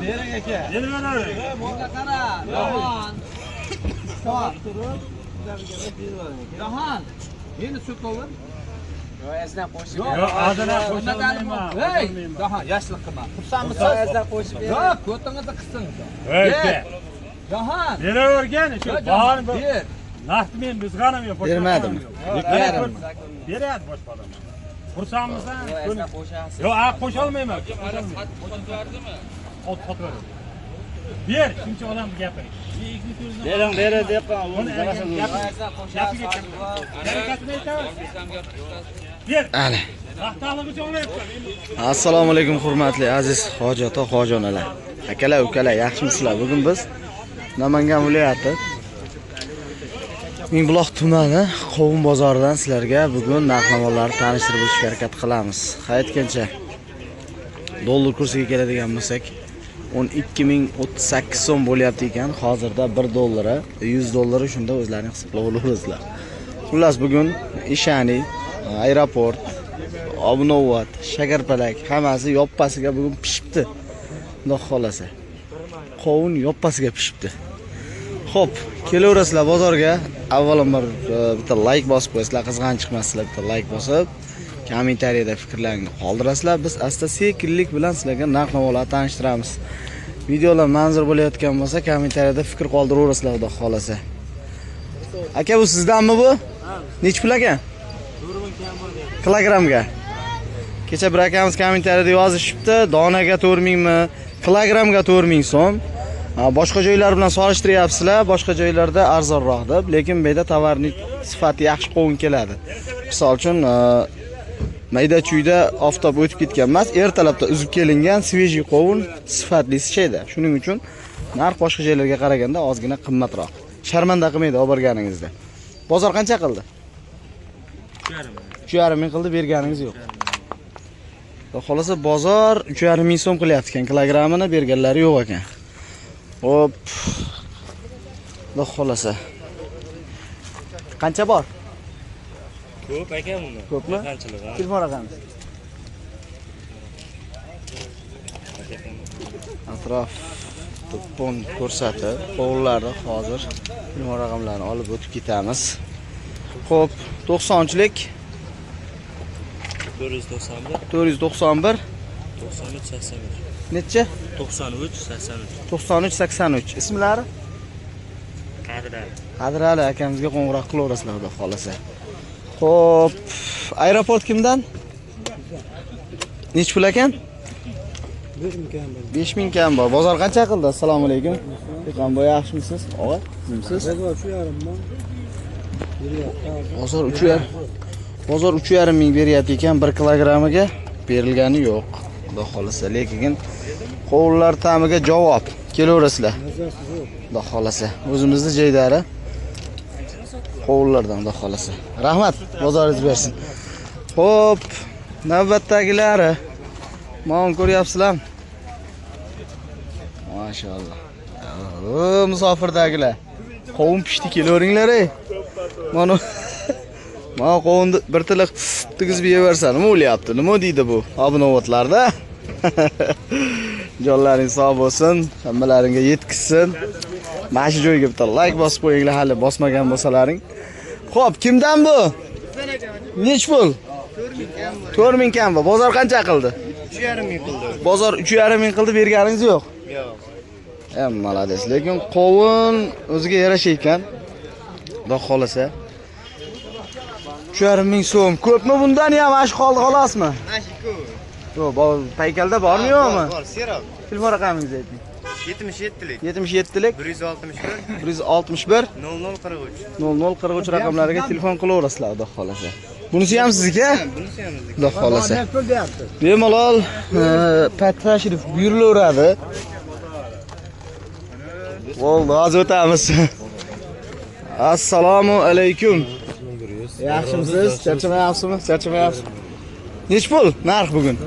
Bering aka. Bunga qara. Jahon. Endi sut qo'yib. Yo, azdan qo'shib. Yo, azdan qo'shmayman. Hey, Jahon, yoshlik qilma. Xursandmiz, azdan qo'shib. Yo, ko'tingizni qissin. Aka. Jahon. Beravergan shu bahoni ber. Naqd men bizg'anim yo'q. Bermadim. Beradi bosh bola. Xursandmisan? Azdan qo'shasiz. Yo, qo'sha olmayman. Ot sotveradi. Ber, shuncha odam gapiring. Bering, bering deb qo'ying. Ana. Assalomu alaykum hurmatli aziz hoji ota, hojonalar. Akalar, ukalar, yaxshimisizlar? Bugun biz Namangan viloyati Mingbuloq tumani Qovun bozoridan sizlarga bugun narx-navolarni tanishtirib o'tishga harakat qilamiz. Qaytgancha dollar kursiga keladigan bo'lsak, 12.038 so'm bo'lyapti ekan. Hozirda 1 dollari 100 dollari shunda o'zlaring hisoblab olasizlar. Xullas bugun Ishani, aeroport, Obnovat, Shakarpalak hammasi yoppasiga bugun pishibdi. Xudo xolasa. Qovun yoppasiga pishibdi. Xo'p, kelaverasizlar bozorga. Avvalambor bitta like bosib qo'yasizlar, qizg'anib chiqmasizlar, bitta like bosib, kommentariyada fikrlaringizni qoldirasizlar. Biz asta sekinlik bilan sizlarga narx-navolarni tanishtiramiz. Videolar manzur bo'layotgan bo'lsa, kommentariyada fikr qoldiraverasizlar, xudo xolasa. Aka, bu sizdanmi bu? Nech pul aka? 4000 kilogramga. Kecha bir akamiz kommentariyada yozishibdi, donaga 4000 mi, kilogramga 4000 so'm. Boshqa joylar bilan solishtiryapsizlar, boshqa joylarda arzonroq deb, lekin bu yerda tovarning sifati yaxshi qovun keladi. Misol uchun, mayda-chuyda oftob o'tib ketgan emas, ertalabda uzib kelingan svejiy qovun sifatlisi şeyda. Shuning uchun narx boshqa joylarga qaraganda ozgina qimmatroq. Sharmanda qilmaydi olib borganingizda. Bozor qancha qildi? 3.5 ming qildi, berganingiz yo'q. Xolasa bozor 3.5 ming so'm qilyapti ekan, kilogramini berganlari yo'q ekan. Hop. Xudo xolasa. Qancha bor? Ko'p aka bunda. Ko'pmi? Telefon raqami. Atrof to'pon ko'rsatib, qovunlarni hozir telefon raqamlarini olib o'tib ketamiz. Xo'p, 90'lik 491 491 93 81. Necha? 93 83. 93 83. Ismlari? Qadirali akamizga qo'ng'iroq qilaverasizlar, xudo xolasa. Xo'p, aeroport kimdan? Nech pul ekan? 5000 kam bor. Bozor qancha qildi? Assalomu alaykum. Qanday yaxshimisiz? Og'a, kimsiz? Bozor 3.5. Bozor 3.5 ming beryapti ekan 1 kilogramiga. Berilgani yo'q. Xudo xolasa, lekin qovunlar ta'miga javob. Kelaverasizlar. Xudo xolasa. O'zimizni joydari qovunlardan xudo xolasa. Rahmat, bozoringiz bersin. Xo'p, navbatdagilari. Mana ko'ryapsizlar. Maşallah. O musofirdagilar. Qovun pishdi, kelaveringlar ey. Mana mana qovunni bir tiliq tigizib yeversan, nima bo'lyapti? Nima deydi bu? Obnovatlarda. Jonlaring sog' bo'lsin, hammalaringga yetkizsin. Mana shu joyga bitta like bosib qo'yinglar, hali bosmagan bo'lsalaring. Xo'p, kimdan bu? Nech pul? 4000 kam bu. Bozor qancha qildi? 3.5 ming qildi. Bozor 3.5 ming qildi, berganingiz yo'q. Yo'q. Malades, lekin qovun o'ziga yarasha ekan. Xudo xolasa. 3.5 ming so'm. Ko'pmi bundan ham ash qoldi xolosmi? Ashi ko'p. Yo'q, paykalda bormi yo'qmi? Bor, serob. Telefon raqamingizni ayting. 77lik 77lik 161 161 0043 0043 raqamlariga telefon qilaverasizlar, xudo xolasa. Bunisi ham sizniki? Bunisi ham bizniki. Xudo xolasa. Bemalol tashrif buyurilaveradi. Bo'ldi, hozir o'tamiz. Assalomu alaykum. Yaxshimisiz? Charchamayapsizmi? Charchamayapsiz. Nech pul narx bugun?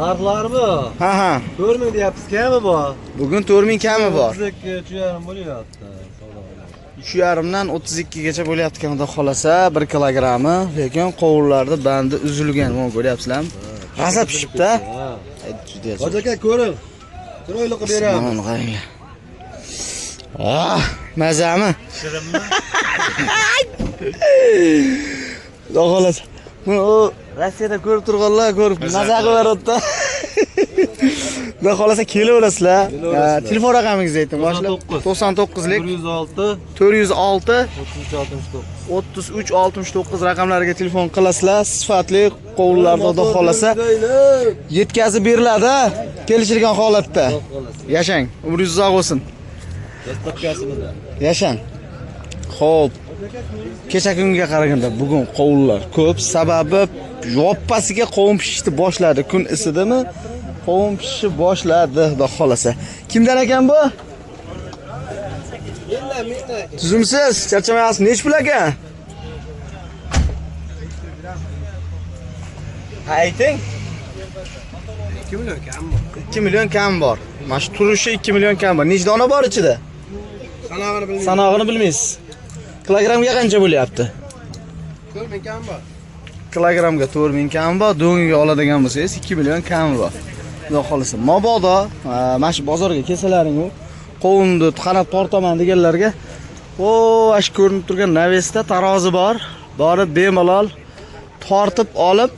Narxlarmi? Ha. 4000 deyapsiz, kami bor? Bugun 4000 kami bor. 3.5 bo'lyapti. 3.5 dan 32 gacha bo'lyapti ekan, xudo xolasa, 1 kilogrammi, lekin qovunlarda bandi uzilgan, mana ko'ryapsizlarmi? G'azab pishibdi. Juda yaxshi. Hoji aka, ko'ring. Chiroyli qilib beraman. Mana qaranglar. Ah, mazami? Shirinmi? Xudo xolasa. Buni Rossiyada ko'rib turganlar ko'rib maza qilaveradi. Xudo xolasa kelaverasizlar. Telefon raqamingizni ayting. Boshliq 99lik 406 3369 raqamlariga telefon qilasizlar. Sifatli qovunlarni xudo xolasa yetkazib beriladi. Kelishilgan holatda. Yashang, umringiz uzoq bo'lsin. Yashang. Xo'p. Kecha kunga qaraganda bugun qovunlar ko'p, sababi yoppasiga qovun pishishni boshladi. Kun isidimi? Qovun pishishni boshladi, xudo xolasa. Kimdan ekan bu? Tuzumsiz, charchamayapsiz. Nech pul ekan? Ayting. 2 million kam bor. 2 million kam bor. Mana shu turishi 2 million kam bor. Nech dona bor ichida? Sanog'ini bilmayman. Sanog'ini bilmaysiz. Kilogramga qancha bo'lyapti? 4000 kam bor. Kilogramga 4000 kam bor. Do'ngiga oladigan bo'lsangiz 2 million kam bor. Xudo xolasa. Mabodo mana shu bozorga kelsalaring u qovunni qanab tortaman deganlarga ash ko'rinib turgan navesda tarozi bor. Borib bemalol tortib olib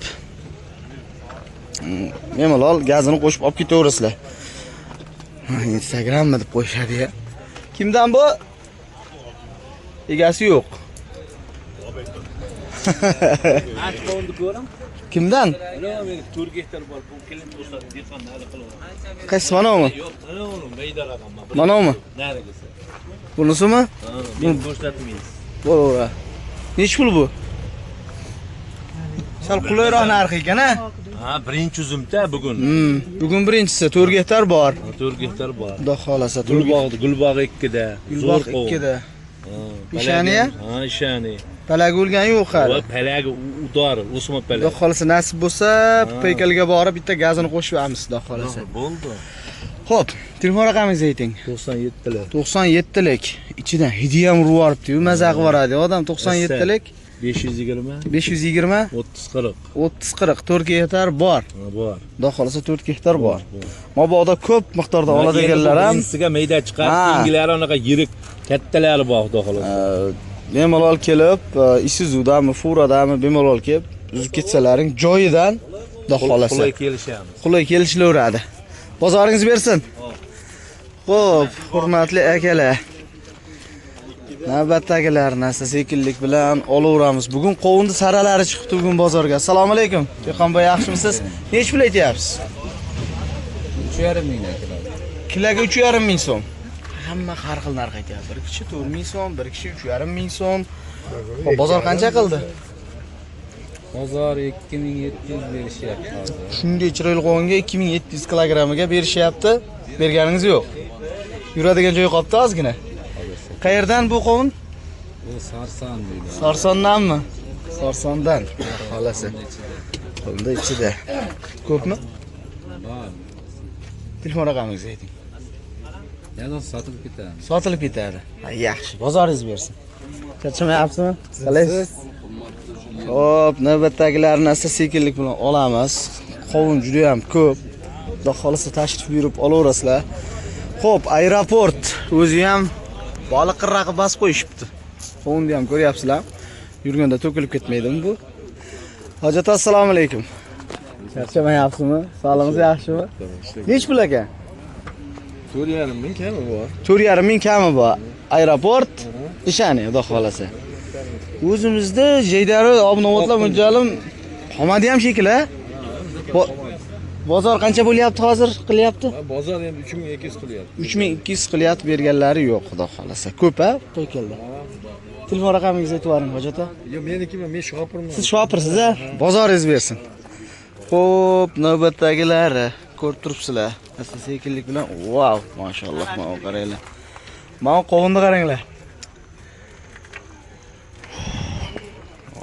bemalol gazini qo'shib olib ketaverasizlar. Instagrammi deb qo'yishadi-ya. Kimdan bu? Egasi yo'q. Kimdan? Qaysi manami? Manami? Bunisimi? Men ko'rsatmaysiz. Bo'laver. Nech pul bu? Sal qulayroq narx ekan-a? Ha, birinchi uzumda bugun. Bugun birinchisi 4 gektar bor. 4 gektar bor. Xudo xolasa. Gulbog 2 da. Gulbog 2 da. Ishani-ya? Ha, ishani. Palagi o'lgani yo'q hali. Va palagi udor, o'sma Xudo palag. xolasa nasib bo'lsa, paykalga borib bitta gazini qo'shib beramiz, xudo xolasa. Bo'ldi. Xo'p, telefon raqamingizni ayting. 97 lik. 97lik. Ichidan hidi ham urib yuboribdi-yu, maza qilib yuboradi odam 97lik. 520 520 30 40 4 gektar bor. bor. Xudo xolasa 4 gektar bor. Mabodo ko'p miqdorda oladiganlar ham Insiga mayda chiqar, kengilari anaqa yirik, kattalari bor, xudo xolasa. bemalol kelib, Isuzu'dami, Furadami bemalol kelib, uzib ketsalaring joyidan, xudo xolasa. Qulay kelishamiz. Qulay kelishilaveradi. Bozoringiz bersin. Xo'p, hurmatli akalar. Navbatdagilar narsa sekinlik bilan olaveramiz. Bugun qovunni saralari chiqibdi bugun bozorga. Assalomu alaykum. Dehqonboy, yaxshimisiz? Nech pul aytyapsiz? 3,5 ming kiloga. Kiloga 3,5 ming so'm. Hamma har xil narx aytyapti. Bir kishi 4 ming so'm, bir kishi 3,5 ming so'm. Xo'p, bozor qancha qildi? Bozor 2700 berishyapti hozir. Shunday chiroyli qovunga 2700 kilogrammiga berishyapti. Berganingiz yo'q. Yuradigan joyi qolibdi ozgina. Qayerdan bu qovun? Bu Sarson deydi. Sarsondanmi? Sarsondan. Xolasi. Qo'lda ichida. Ko'pmi? Bor. Telefon raqamingizni ayting. Yana sotib ketadi. Sotilib ketadi. Yaxshi, bozoringiz bersin. Charchamayapsizmi? Qalaysiz? Xo'p, navbatdagilarni asta sekinlik bilan olamiz. Qovun juda ham ko'p. Xudo xolasa tashrif buyurib olaverasizlar. Xo'p, aeroport o'zi ham baliq qirraqi basib qo'yishibdi. Qovunni ham ko'ryapsizlar. Yurganda to'kilib ketmaydimi bu? Hojat, assalomu alaykum. Charchamayapsizmi? Sog'lig'ingiz yaxshimi? Nech pul ekan? 4,5 ming kami bor. 4,5 ming kami bor. Aeroport ishani, xudo xolasa. O'zimizda Jeydari obnovotlar mo'ljalim qolmadi ham shekilli. Bozor qancha bo'lyapti hozir qilyapti? Bozor endi 3200 qilyapti. 3200 qilyapti, berganlari yo'q, xudo xolasa. Ko'p-a? Qo'y keldi. Telefon raqamingizni aytib yuboring, hojat aka. Yo'q, menikiman, men shopirman. Siz shopirsiz-a? Bozoringiz bersin. Xo'p, navbatdagilari ko'rib turibsizlar. Asta sekinlik bilan, wow, mashalloh, mana qaranglar. Mana qovunni qaranglar.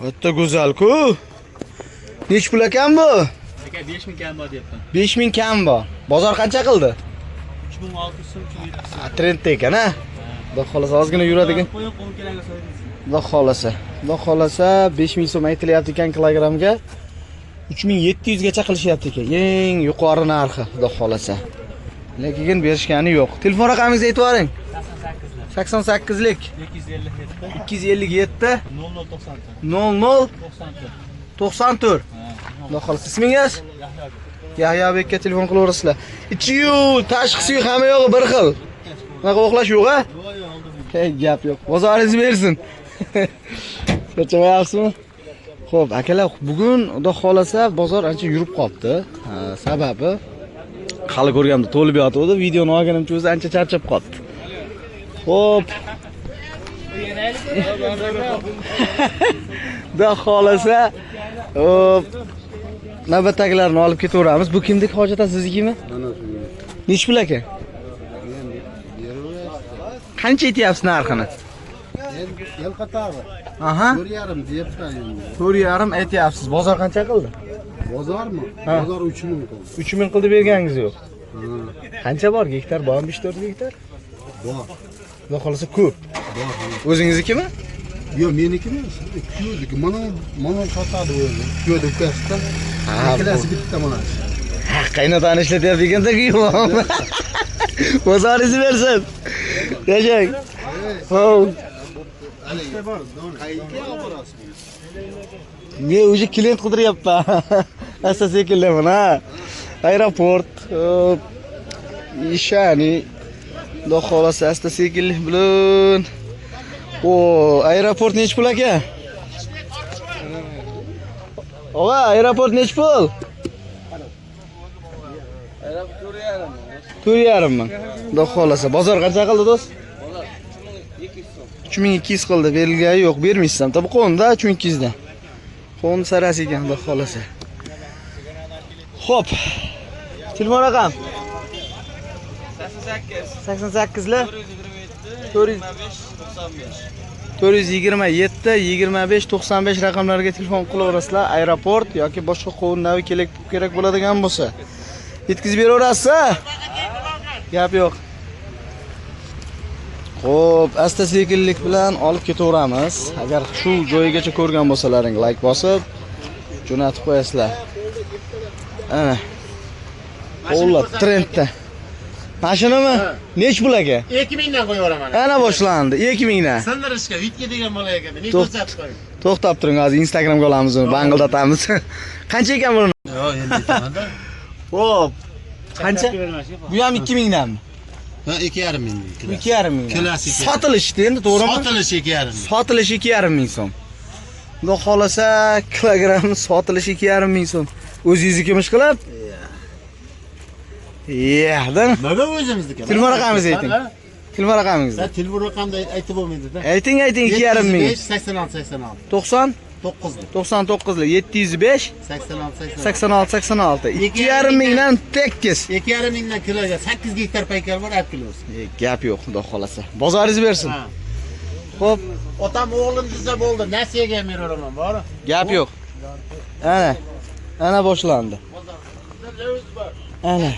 O'ta go'zal-ku. Nech pul ekan bu? Aka 5000 kam bor deyapman. 5000 kam bor. Bozor qancha qildi? 3600 so'm, 3700. Trend ekan-a? Xudo xolasa ozgina yuradigan. Xudo xolasa. Xudo xolasa 5000 so'm aytilyapti ekan kilogramga. 3700 gacha qilishyapti ekan. Eng yuqori narxi, xudo xolasa. Lekin berishgani yo'q. Telefon raqamingizni aytib yuboring. 88lik 257 00 94. Xudo xolasa ismingiz? Yahyo bekka telefon qilaverasizlar. Ichi-yu, tashqisi hamma yo'g'i bir xil. Bunaqa o'xlash yo'q-a? Hey, gap yo'q. Bozoringiz bersin. Charchamayapsizmi? Xo'p, akalar, bugun xudo xolasa bozor ancha yurib qolibdi. Sababi hali ko'rganimda to'lib yotibdi. Videoni olganimcha o'zi ancha charchab qolibdi. Xo'p. Xudo xolasa, navbatdagilarni olib ketaveramiz. Bu kimdik hojat siznikimi? Nech pul aka? Qancha aytyapsiz narxini? El qatori. Aha. 4,5 deyapti endi. 4,5 aytyapsiz. Bozor qancha qildi? Bozormi? Bozor 3000 qildi. 3000 qildi berganingiz yo'q. Qancha bor? Gektar bormi? 3-4 gektar? Bor. Xudo xolasa ko'p. Bor. O'zingiznikimi? Yo'q, meniki emas. Kuyovniki. Mana sotadi o'zi. Kuyovda ukasidan. Ikkalasi bitta mana. Ha, qaynotani ishlatyapti ekanda-ku. Bozoringizni bersin. Yashang. Xo'p. Ne уже klient qidiryapman. Asta sekinlaman ha. Aeroport, ishani. Xudo xolasa asta sekinlik bilan. O, aeroport nech pul aka? Og'a, aeroport nech pul? 4,5 ming. Xudo xolasa, bozor qancha qildi do'st? 3200 qildi, berilgani yo'q, bermaysiz-ham. Tabii qo'nda 3200 dan. Qo'n sarasi ekan, xudo xolasa. Xo'p. Telefon raqam 88 lar 427 25 95 raqamlarga telefon qilaverasizlar. Aeroport yoki boshqa qovunnavi kerak bo'ladigan bo'lsa yetkazib beraverasiz. Gap yo'q. Xo'p, asta sekinlik bilan olib ketaveramiz. Agar shu joyigacha ko'rgan bo'lsalaring like bosib jo'natib qo'yasizlar. Ana. O'lab trendda. Mashinami? Nech pul aka? 2000 dan qo'yaveraman. Ana boshlandi. 2000 dan. Sindirishga vitga degan bola ekan. Men ko'rsatib qo'ying. To'xtab turing, hozir Instagramga olamiz uni, bangildatamiz. Qancha ekan buni? Yo'q, endi aytamanda. Xo'p. Qancha? Bu ham 2000 danmi? Ha, 2,5 ming. 2,5 ming. Klasik. Sotilishdi endi, to'g'rimi? Sotilish 2,5 ming. Sotilish 2,5 ming so'm. Xudo xolasa kilogramm sotilish 2,5 ming so'm. O'zingiznikimish qilib? Yo'qdan. Nima o'zimizniki? Telefon raqamingizni ayting. Telefon raqamingizni. Sen telefon raqamda aytib bo'lmaydi-da. Ayting 2,5 ming. 86 90 9 99 705 86 86 2,5 mingdan tekis. 2,5 mingdan kiloga 8 gektar paykar bor, olib kelasiz. Gap yo'q, xudo xolasa. Bozoringiz bersin. Xo'p, Otam o'g'lim desa bo'ldi, nasiyaga ham beraman, bor. gap yo'q. Ana boshlandi. Ana.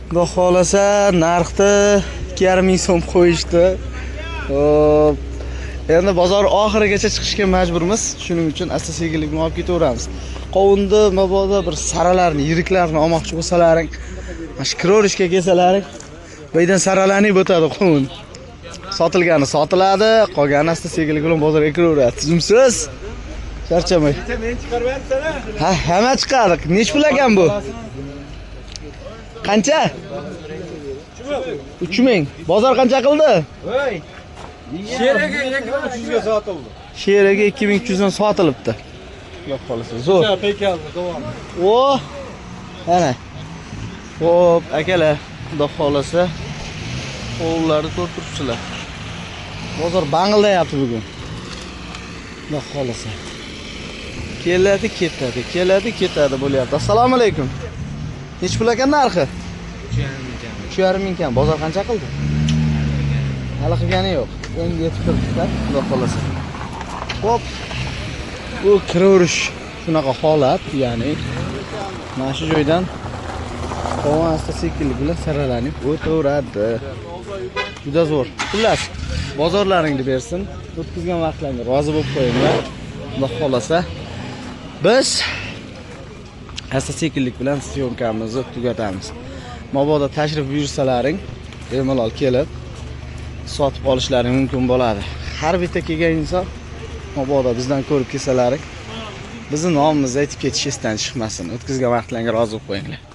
Xudo xolasa narxni 2,5 ming so'm qo'yishdi. Xo'p. Endi bozor oxirigacha chiqishga majburmiz. Shuning uchun asta-sekinlikni olib ketaveramiz. Qovunni mabodo bir saralarni, yiriklarni olmoqchi bo'lsalaring, mana shu kirorishga kelsalaring, bu yerdan saralanib o'tadi qovun. Sotilgani sotiladi, qolgani asta-sekinlik bilan bozorga kiraveradi. Tuzumsiz? Charchamay. Men chiqarmayapsan-a? Ha, hamma chiqardik. Nech pul ekan bu? Qancha? 3000. Bozor qancha qildi? Voy. Sheraga 2300 ga sotildi. Sheraga 2300 dan sotilibdi. Yo'q qolsa, zo'r. Peykalni davom. O! Ana. Xo'p, akalar, xudo xolasa o'g'illarni ko'rib turibsizlar. Bozor bang'ildayapti bugun. Xudo xolasa. Keladi, ketadi bo'lyapti. Assalomu alaykum. Nech pul ekan narxi? 3,5 ming ekan. Bozor qancha qildi? Hali qilgani yo'q. Endi yetib turibdi-da, xudo xolasa. Xo'p. Bu kiraverish shunaqa holat, ya'ni mana shu joydan qovun asta-sekinlik bilan saralanib o'taveradi. Juda zo'r. Xullas, bozorlaringni bersin. O'tkazgan vaqtlaringga rozi bo'lib qo'yinglar. Xudo xolasa biz asta-sekinlik bilan syomkamizni tugatamiz. mabodo tashrif buyursalaring, bemalol kelib sotib olishlaring mumkin bo'ladi. Har bitta kelgan inson mabodo bizdan ko'rib kelsalaring, bizning nomimizni aytib ketishingizdan chiqmasin. O'tkazgan vaqtlaringizga rozi bo'lib qo'yinglar.